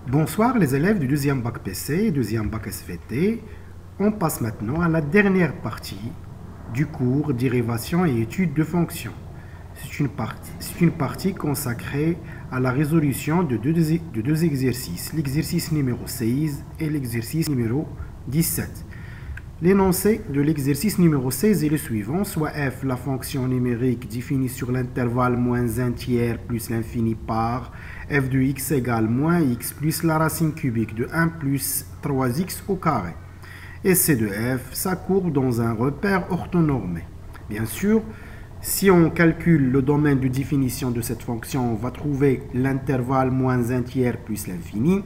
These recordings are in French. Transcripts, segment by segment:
Bonsoir les élèves du deuxième bac PC et deuxième bac SVT. On passe maintenant à la dernière partie du cours dérivation et étude de fonctions. C'est une partie consacrée à la résolution de deux exercices, l'exercice numéro 16 et l'exercice numéro 17. L'énoncé de l'exercice numéro 16 est le suivant, soit f, la fonction numérique définie sur l'intervalle moins 1 tiers plus l'infini par f de x égale moins x plus la racine cubique de 1 plus 3x au carré. Et c de f, sa courbe dans un repère orthonormé. Bien sûr, si on calcule le domaine de définition de cette fonction, on va trouver l'intervalle moins 1 tiers plus l'infini.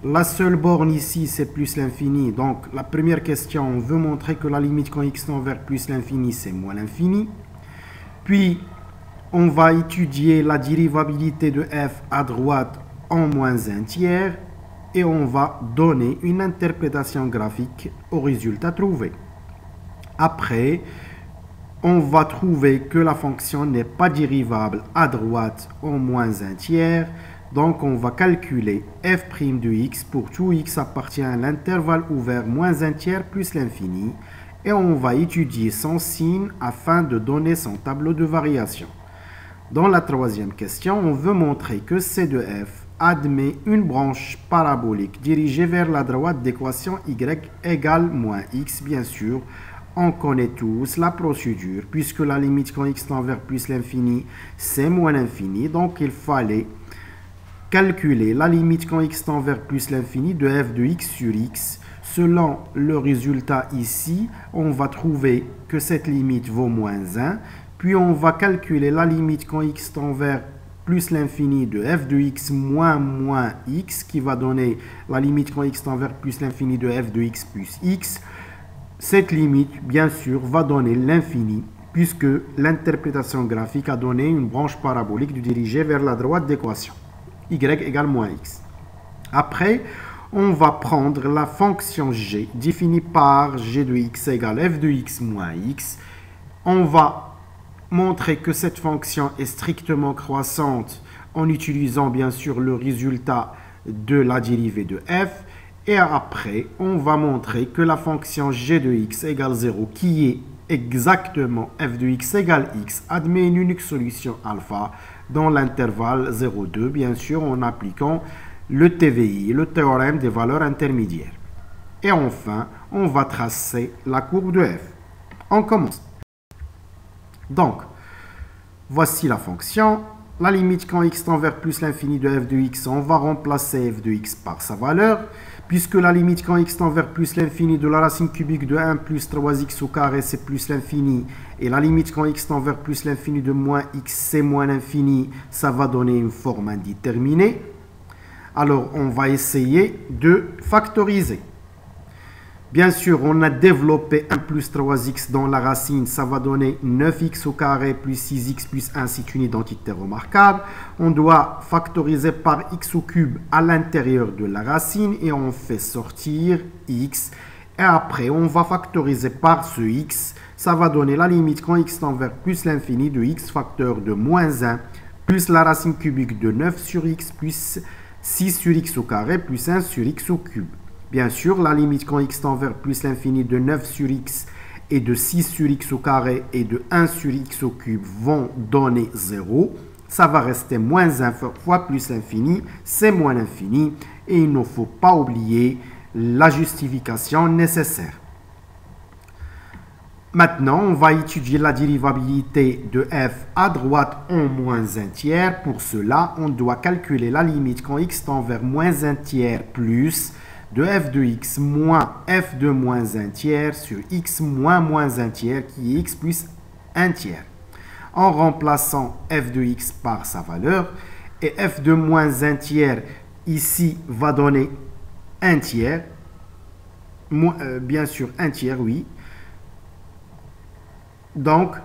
La seule borne ici, c'est plus l'infini. Donc, la première question, on veut montrer que la limite quand x tend vers plus l'infini, c'est moins l'infini. Puis, on va étudier la dérivabilité de f à droite en moins 1 tiers. Et on va donner une interprétation graphique au résultat trouvé. Après, on va trouver que la fonction n'est pas dérivable à droite en moins 1 tiers. Donc, on va calculer f' de x pour tout x appartient à l'intervalle ouvert moins 1 tiers plus l'infini. Et on va étudier son signe afin de donner son tableau de variation. Dans la troisième question, on veut montrer que c de f admet une branche parabolique dirigée vers la droite d'équation y égale moins x. Bien sûr, on connaît tous la procédure, puisque la limite quand x tend vers plus l'infini, c'est moins l'infini. Donc, il fallait calculer la limite quand x tend vers plus l'infini de f de x sur x. Selon le résultat ici, on va trouver que cette limite vaut moins 1. Puis on va calculer la limite quand x tend vers plus l'infini de f de x moins x, qui va donner la limite quand x tend vers plus l'infini de f de x plus x. Cette limite, bien sûr, va donner l'infini, puisque l'interprétation graphique a donné une branche parabolique dirigée vers la droite d'équation y égale moins x. Après, on va prendre la fonction g définie par g de x égale f de x moins x. On va montrer que cette fonction est strictement croissante en utilisant bien sûr le résultat de la dérivée de f. Et après, on va montrer que la fonction g de x égale 0, qui est exactement f de x égale x, admet une unique solution alpha dans l'intervalle 0,2, bien sûr en appliquant le TVI, le théorème des valeurs intermédiaires. Et enfin, on va tracer la courbe de f. On commence. Donc, voici la fonction. La limite quand x tend vers plus l'infini de f de x, on va remplacer f de x par sa valeur. Puisque la limite quand x tend vers plus l'infini de la racine cubique de 1 plus 3x au carré, c'est plus l'infini. Et la limite quand x tend vers plus l'infini de moins x, c'est moins l'infini. Ça va donner une forme indéterminée. Alors, on va essayer de factoriser. Bien sûr, on a développé 1 plus 3x dans la racine, ça va donner 9x au carré plus 6x plus 1, c'est une identité remarquable. On doit factoriser par x au cube à l'intérieur de la racine et on fait sortir x. Et après, on va factoriser par ce x, ça va donner la limite quand x tend vers plus l'infini de x facteur de moins 1 plus la racine cubique de 9 sur x plus 6 sur x au carré plus 1 sur x au cube. Bien sûr, la limite quand x tend vers plus l'infini de 9 sur x et de 6 sur x au carré et de 1 sur x au cube vont donner 0. Ça va rester moins 1 fois plus l'infini, c'est moins l'infini. Et il ne faut pas oublier la justification nécessaire. Maintenant, on va étudier la dérivabilité de f à droite en moins 1 tiers. Pour cela, on doit calculer la limite quand x tend vers moins 1 tiers plus de f de x moins f de moins 1 tiers sur x moins 1 tiers qui est x plus 1 tiers. En remplaçant f de x par sa valeur, et f de moins 1 tiers ici va donner 1 tiers, bien sûr 1 tiers, oui. Donc,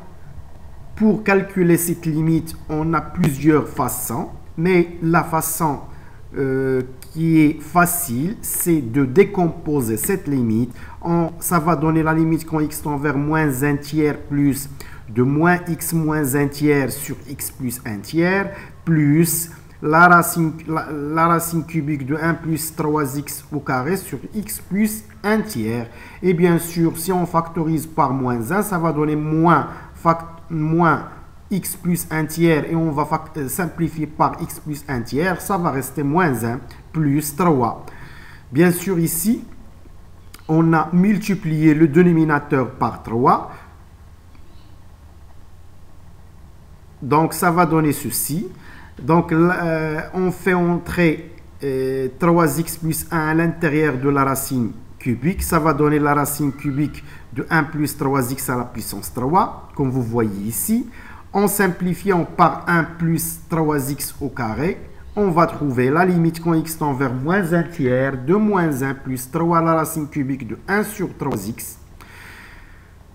pour calculer cette limite, on a plusieurs façons, mais la façon qui est facile, c'est de décomposer cette limite. Ça va donner la limite quand x tend vers moins 1 tiers plus de moins x moins 1 tiers sur x plus 1 tiers plus la racine cubique de 1 plus 3x au carré sur x plus 1 tiers. Et bien sûr, si on factorise par moins 1, ça va donner moins x plus 1 tiers et on va simplifier par x plus 1 tiers. Ça va rester moins 1 plus 3. Bien sûr, ici, on a multiplié le dénominateur par 3. Donc, ça va donner ceci. Donc, on fait entrer 3x plus 1 à l'intérieur de la racine cubique. Ça va donner la racine cubique de 1 plus 3x à la puissance 3, comme vous voyez ici. En simplifiant par 1 plus 3x au carré, on va trouver la limite quand x tend vers moins 1 tiers de moins 1 plus 3 à la racine cubique de 1 sur 3x.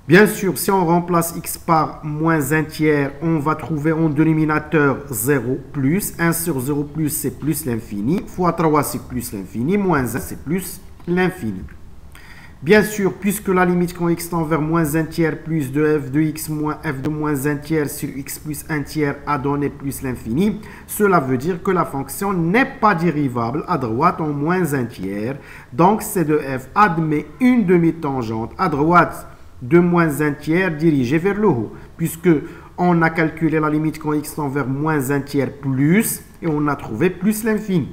Bien sûr, si on remplace x par moins 1 tiers, on va trouver en dénominateur 0 plus. 1 sur 0 plus, c'est plus l'infini. Fois 3, c'est plus l'infini. Moins 1, c'est plus l'infini. Bien sûr, puisque la limite quand x tend vers moins 1 tiers plus de f de x moins f de moins 1 tiers sur x plus 1 tiers a donné plus l'infini, cela veut dire que la fonction n'est pas dérivable à droite en moins 1 tiers. Donc, c de f admet une demi-tangente à droite de moins 1 tiers dirigée vers le haut, puisque on a calculé la limite quand x tend vers moins 1 tiers plus, et on a trouvé plus l'infini.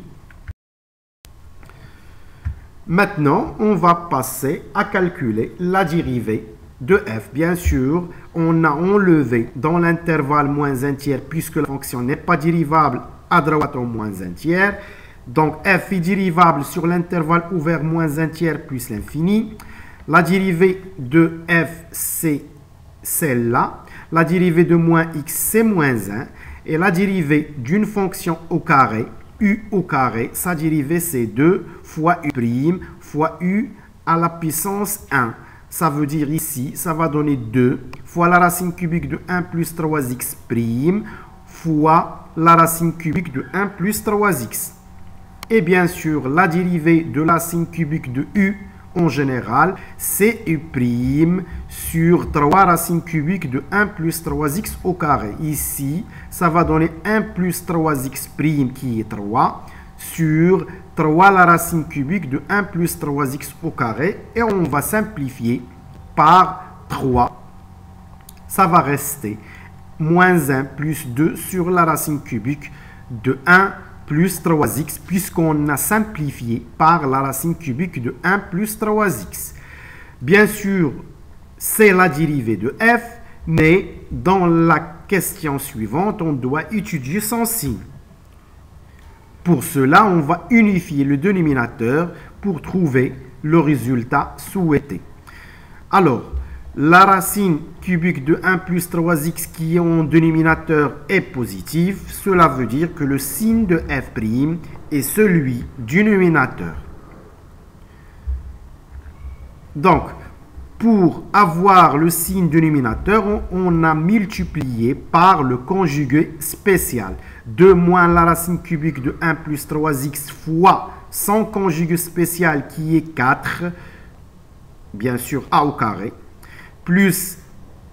Maintenant, on va passer à calculer la dérivée de f. Bien sûr, on a enlevé dans l'intervalle moins 1 tiers, puisque la fonction n'est pas dérivable à droite en moins 1 tiers. Donc, f est dérivable sur l'intervalle ouvert moins 1 tiers plus l'infini. La dérivée de f, c'est celle-là. La dérivée de moins x, c'est moins 1. Et la dérivée d'une fonction au carré, u au carré, sa dérivée, c'est 2 fois u' fois u à la puissance 1. Ça veut dire ici, ça va donner 2 fois la racine cubique de 1 plus 3x' fois la racine cubique de 1 plus 3x. Et bien sûr, la dérivée de la racine cubique de u, en général, c'est u' sur 3 racines cubiques de 1 plus 3x au carré. Ici, ça va donner 1 plus 3x' qui est 3 sur 3 la racine cubique de 1 plus 3x au carré. Et on va simplifier par 3. Ça va rester moins 1 plus 2 sur la racine cubique de 1 plus 3x, puisqu'on a simplifié par la racine cubique de 1 plus 3x. Bien sûr, c'est la dérivée de f, mais dans la question suivante, on doit étudier son signe. Pour cela, on va unifier le dénominateur pour trouver le résultat souhaité. Alors, la racine cubique de 1 plus 3x qui est en dénominateur est positive. Cela veut dire que le signe de f' est celui du dénominateur. Donc, pour avoir le signe du dénominateur, on a multiplié par le conjugué spécial. 2 moins la racine cubique de 1 plus 3x fois son conjugué spécial qui est 4, bien sûr a au carré, plus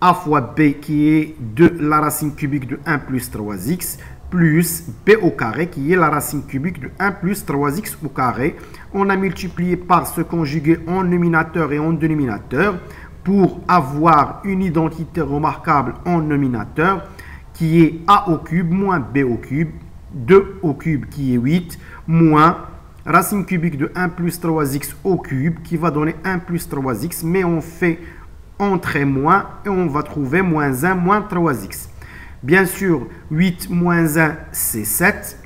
a fois b qui est de la racine cubique de 1 plus 3x, plus b au carré qui est la racine cubique de 1 plus 3x au carré. On a multiplié par ce conjugué en numérateur et en dénominateur pour avoir une identité remarquable en numérateur qui est a au cube moins b au cube, 2 au cube qui est 8, moins racine cubique de 1 plus 3x au cube qui va donner 1 plus 3x, mais on fait entrer moins et on va trouver moins 1 moins 3x. Bien sûr, 8 moins 1, c'est 7.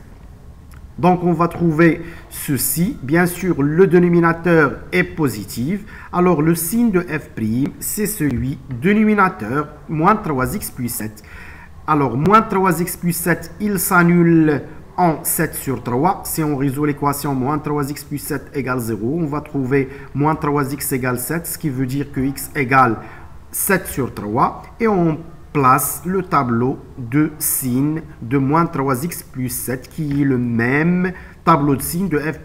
Donc, on va trouver ceci. Bien sûr, le dénominateur est positif. Alors, le signe de f', c'est celui du dénominateur, moins 3x plus 7. Alors, moins 3x plus 7, il s'annule en 7 sur 3. Si on résout l'équation moins 3x plus 7 égale 0, on va trouver moins 3x égale 7, ce qui veut dire que x égale 7 sur 3. Et on place le tableau de signe de moins 3x plus 7 qui est le même tableau de signe de f'.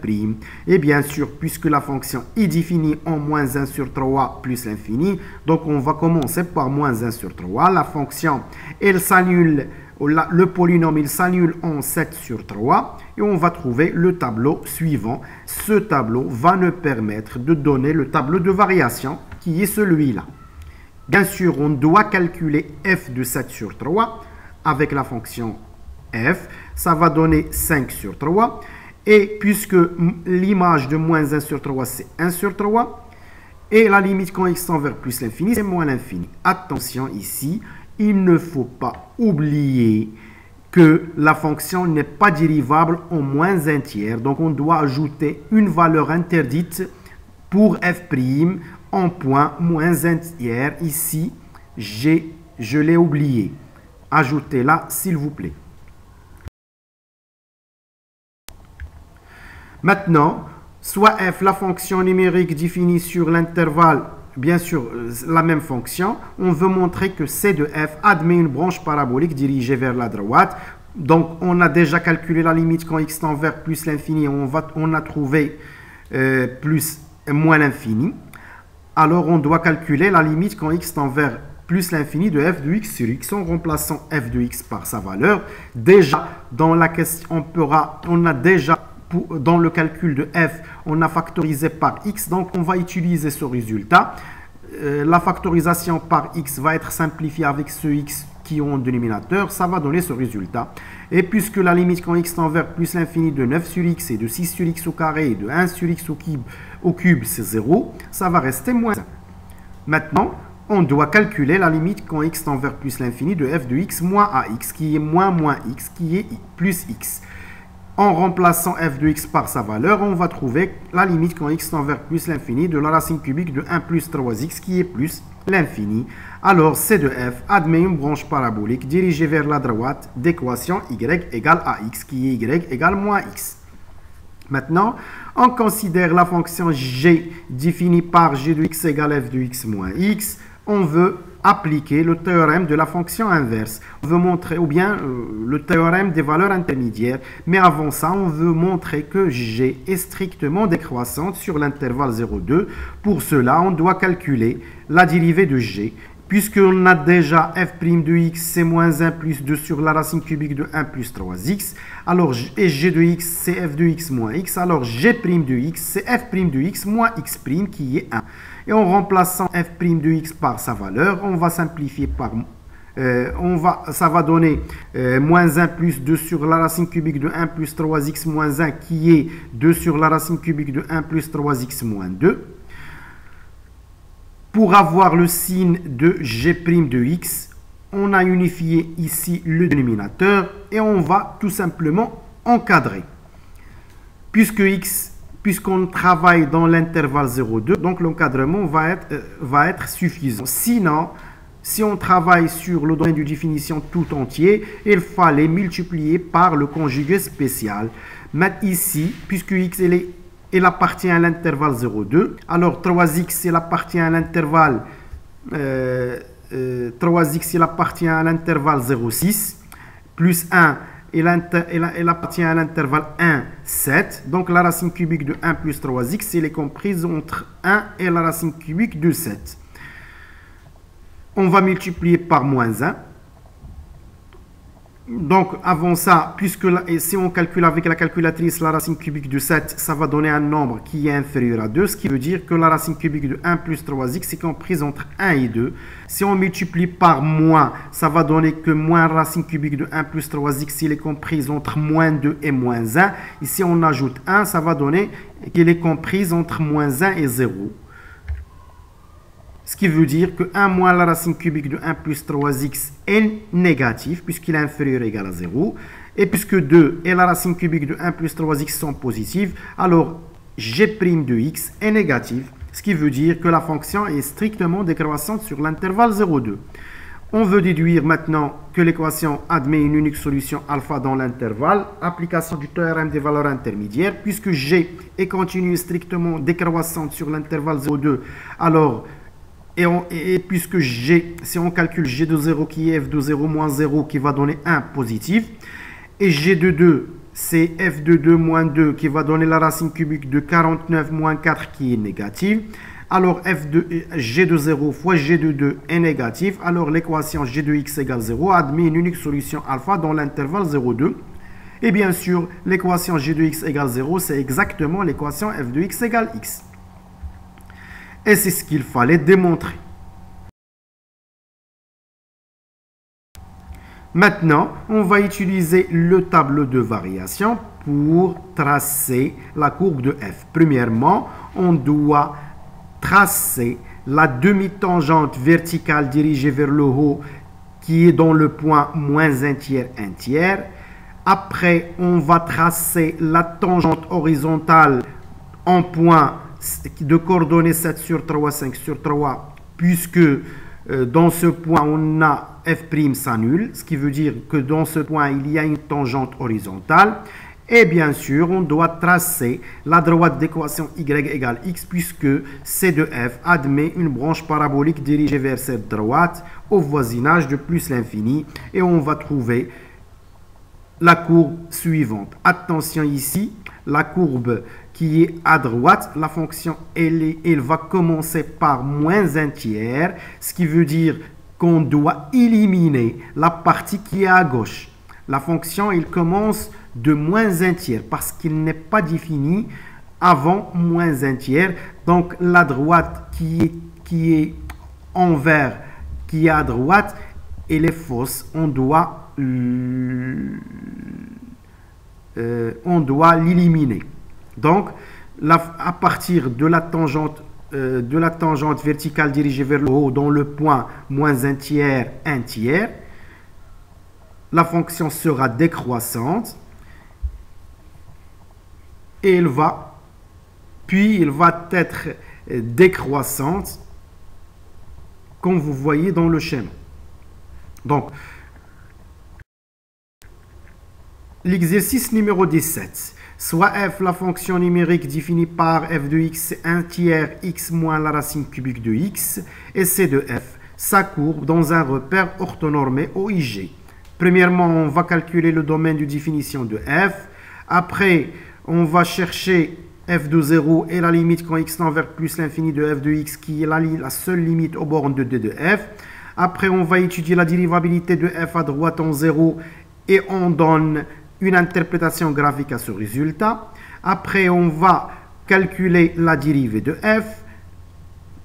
Et bien sûr, puisque la fonction est définie en moins 1 sur 3 plus l'infini, donc on va commencer par moins 1 sur 3. La fonction, elle s'annule le polynôme il s'annule en 7 sur 3 et on va trouver le tableau suivant. Ce tableau va nous permettre de donner le tableau de variation qui est celui-là. Bien sûr, on doit calculer f de 7 sur 3 avec la fonction f. Ça va donner 5 sur 3. Et puisque l'image de moins 1 sur 3, c'est 1 sur 3, et la limite quand x tend vers plus l'infini, c'est moins l'infini. Attention ici, il ne faut pas oublier que la fonction n'est pas dérivable en moins un tiers. Donc on doit ajouter une valeur interdite pour f' en point moins un tiers. Ici, je l'ai oublié. Ajoutez-la s'il vous plaît. Maintenant, soit f, la fonction numérique définie sur l'intervalle, bien sûr, la même fonction, on veut montrer que c de f admet une branche parabolique dirigée vers la droite. Donc, on a déjà calculé la limite quand x tend vers plus l'infini, on a trouvé moins l'infini. Alors, on doit calculer la limite quand x tend vers plus l'infini de f de x sur x en remplaçant f de x par sa valeur. Déjà, dans la question, on a déjà dans le calcul de f, on a factorisé par x, donc on va utiliser ce résultat. La factorisation par x va être simplifiée avec ce x qui est en dénominateur, ça va donner ce résultat. Et puisque la limite quand x tend vers plus l'infini de 9 sur x et de 6 sur x au carré et de 1 sur x au cube c'est 0, ça va rester moins 1. Maintenant, on doit calculer la limite quand x tend vers plus l'infini de f de x moins ax, qui est moins x, qui est plus x. En remplaçant f de x par sa valeur, on va trouver la limite quand x tend vers plus l'infini de la racine cubique de 1 plus 3x qui est plus l'infini. Alors, c de f admet une branche parabolique dirigée vers la droite d'équation y égale ax qui est y égale moins x. Maintenant, on considère la fonction g définie par g de x égale f de x moins x. On veut appliquer le théorème de la fonction inverse. On veut montrer, ou bien le théorème des valeurs intermédiaires. Mais avant ça, on veut montrer que g est strictement décroissante sur l'intervalle 0,2. Pour cela, on doit calculer la dérivée de g. Puisqu'on a déjà f' de x, c'est moins 1 plus 2 sur la racine cubique de 1 plus 3x. Alors, et g de x, c'est f de x moins x. Alors, g' de x, c'est f' de x moins x' qui est 1. Et en remplaçant f' de x par sa valeur, on va simplifier par... ça va donner moins 1 plus 2 sur la racine cubique de 1 plus 3x moins 1 qui est 2 sur la racine cubique de 1 plus 3x moins 2. Pour avoir le signe de g' de x, on a unifié ici le dénominateur et on va tout simplement encadrer. Puisqu'on travaille dans l'intervalle 0,2, donc l'encadrement va être suffisant. Sinon, si on travaille sur le domaine de définition tout entier, il fallait multiplier par le conjugué spécial. Mais ici, puisque x il appartient à l'intervalle 0,2, alors 3x il appartient à l'intervalle 0,6 plus 1 il appartient à l'intervalle 1, 7. Donc la racine cubique de 1 plus 3x, elle est comprise entre 1 et la racine cubique de 7. On va multiplier par moins 1. Donc avant ça, si on calcule avec la calculatrice la racine cubique de 7, ça va donner un nombre qui est inférieur à 2, ce qui veut dire que la racine cubique de 1 plus 3x est comprise entre 1 et 2. Si on multiplie par moins, ça va donner que moins racine cubique de 1 plus 3x, il est comprise entre moins 2 et moins 1. Ici on ajoute 1, ça va donner qu'elle est comprise entre moins 1 et 0. Ce qui veut dire que 1 moins la racine cubique de 1 plus 3x est négatif, puisqu'il est inférieur ou égal à 0. Et puisque 2 et la racine cubique de 1 plus 3x sont positives, alors g' de x est négatif. Ce qui veut dire que la fonction est strictement décroissante sur l'intervalle 0,2. On veut déduire maintenant que l'équation admet une unique solution alpha dans l'intervalle. Application du théorème des valeurs intermédiaires. Puisque g est continue strictement décroissante sur l'intervalle 0,2, alors... Et puisque g, si on calcule g de 0 qui est f de 0 moins 0 qui va donner 1 positif, et g de 2 c'est f de 2 moins 2 qui va donner la racine cubique de 49 moins 4 qui est négative, alors g de 0 fois g de 2 est négatif, alors l'équation g de x égale 0 admet une unique solution alpha dans l'intervalle 0,2. Et bien sûr, l'équation g de x égale 0, c'est exactement l'équation f de x égale x. Et c'est ce qu'il fallait démontrer. Maintenant, on va utiliser le tableau de variation pour tracer la courbe de f. Premièrement, on doit tracer la demi-tangente verticale dirigée vers le haut qui est dans le point moins 1 tiers 1 tiers. Après, on va tracer la tangente horizontale en point de coordonnées 7 sur 3, 5 sur 3, puisque dans ce point, on a f' s'annule, ce qui veut dire que dans ce point, il y a une tangente horizontale. Et bien sûr, on doit tracer la droite d'équation y égale x, puisque c de f admet une branche parabolique dirigée vers cette droite au voisinage de plus l'infini. Et on va trouver la courbe suivante. Attention ici, la courbe qui est à droite, la fonction, elle va commencer par moins 1 tiers, ce qui veut dire qu'on doit éliminer la partie qui est à gauche. La fonction, elle commence de moins 1 tiers parce qu'il n'est pas défini avant moins 1 tiers. Donc, la droite qui est envers, qui est à droite, elle est fausse. On doit l'éliminer. Donc, à partir de la tangente verticale dirigée vers le haut dans le point moins 1 tiers, 1 tiers, la fonction sera décroissante et elle va être décroissante comme vous voyez dans le schéma. Donc, l'exercice numéro 17. Soit f, la fonction numérique définie par f de x, c'est 1 tiers x moins la racine cubique de x, et c de f, sa courbe dans un repère orthonormé OIG. Premièrement, on va calculer le domaine de définition de f. Après, on va chercher f de 0 et la limite quand x tend vers plus l'infini de f de x, qui est la seule limite aux bornes de d de f. Après, on va étudier la dérivabilité de f à droite en 0 et on donne une interprétation graphique à ce résultat. Après, on va calculer la dérivée de f.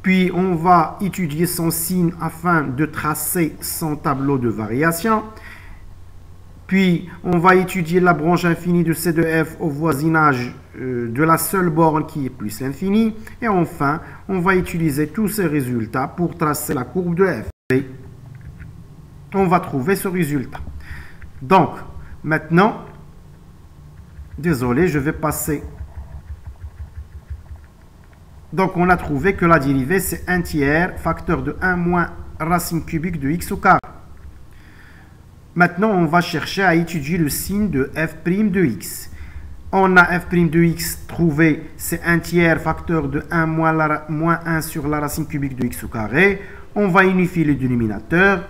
Puis, on va étudier son signe afin de tracer son tableau de variation. Puis, on va étudier la branche infinie de c de f au voisinage de la seule borne qui est plus l'infini. Et enfin, on va utiliser tous ces résultats pour tracer la courbe de f. Et on va trouver ce résultat. Donc, maintenant, désolé, je vais passer. Donc, on a trouvé que la dérivée, c'est 1 tiers, facteur de 1 moins racine cubique de x au carré. Maintenant, on va chercher à étudier le signe de f' de x. On a f' de x trouvé, c'est 1 tiers, facteur de 1 moins 1 sur la racine cubique de x au carré. On va unifier le dénominateur.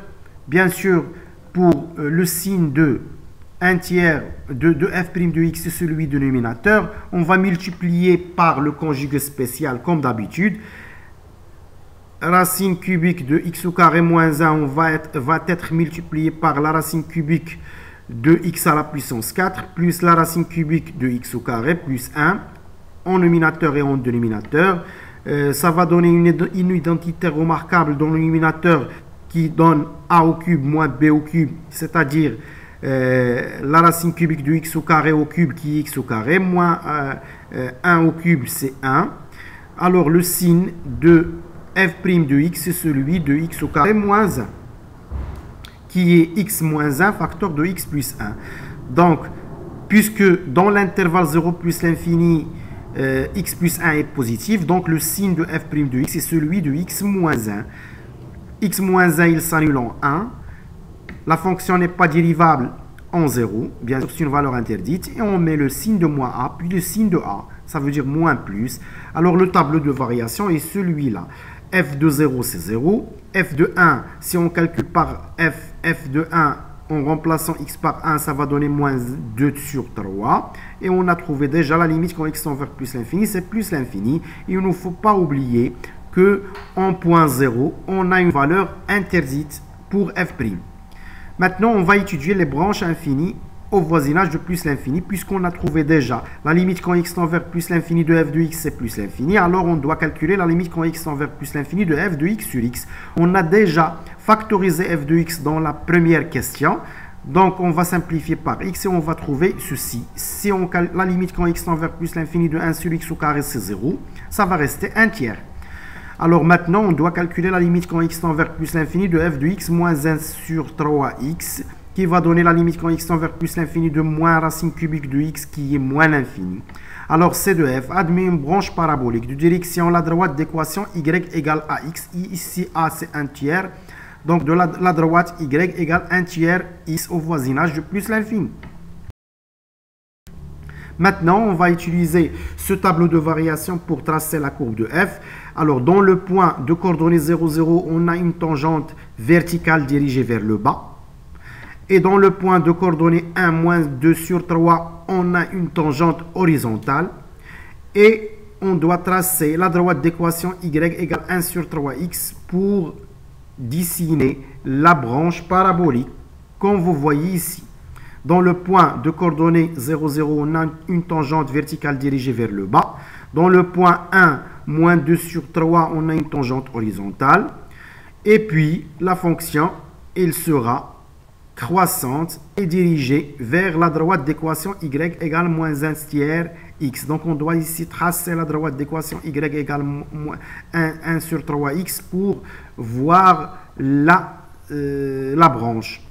Bien sûr, pour le signe de 1 tiers de f' de x, c'est celui du dénominateur. On va multiplier par le conjugué spécial comme d'habitude. Racine cubique de x au carré moins 1 va être multiplié par la racine cubique de x à la puissance 4 plus la racine cubique de x au carré plus 1 en nominateur et en dénominateur. Ça va donner une identité remarquable dans le nominateur qui donne a au cube moins b au cube, c'est-à-dire la racine cubique de x au carré au cube qui est x au carré, moins 1 au cube c'est 1. Alors le signe de f' de x c'est celui de x au carré moins 1, qui est x moins 1 facteur de x plus 1. Donc, puisque dans l'intervalle 0 plus l'infini, x plus 1 est positif, donc le signe de f' de x est celui de x moins 1. X moins 1, il s'annule en 1. La fonction n'est pas dérivable en 0. Bien sûr, c'est une valeur interdite. Et on met le signe de moins a, puis le signe de a. Ça veut dire moins plus. Alors, le tableau de variation est celui-là. F de 0, c'est 0. F de 1, si on calcule par f de 1, en remplaçant x par 1, ça va donner moins 2 sur 3. Et on a trouvé déjà la limite quand x tend vers plus l'infini, c'est plus l'infini. Et il ne faut pas oublier que en point 0, on a une valeur interdite pour f'. Maintenant, on va étudier les branches infinies au voisinage de plus l'infini, puisqu'on a trouvé déjà la limite quand x tend vers plus l'infini de f de x, c'est plus l'infini. Alors, on doit calculer la limite quand x tend vers plus l'infini de f de x sur x. On a déjà factorisé f de x dans la première question. Donc, on va simplifier par x et on va trouver ceci. Si on calcule la limite quand x tend vers plus l'infini de 1 sur x au carré, c'est 0. Ça va rester 1 tiers. Alors maintenant, on doit calculer la limite quand x tend vers plus l'infini de f de x moins 1 sur 3x, qui va donner la limite quand x tend vers plus l'infini de moins racine cubique de x, qui est moins l'infini. Alors c de f admet une branche parabolique de direction la droite d'équation y égale ax. Ici, a c'est 1 tiers. Donc de la droite y égale 1 tiers x au voisinage de plus l'infini. Maintenant, on va utiliser ce tableau de variation pour tracer la courbe de f. Alors, dans le point de coordonnées 0, 0, on a une tangente verticale dirigée vers le bas. Et dans le point de coordonnées 1, moins 2 sur 3, on a une tangente horizontale. Et on doit tracer la droite d'équation y égale 1 sur 3x pour dessiner la branche parabolique, comme vous voyez ici. Dans le point de coordonnées 0, 0, on a une tangente verticale dirigée vers le bas. Dans le point 1, moins 2 sur 3, on a une tangente horizontale. Et puis, la fonction, elle sera croissante et dirigée vers la droite d'équation y égale moins 1 tiers x. Donc, on doit ici tracer la droite d'équation y égale 1 sur 3x pour voir la branche.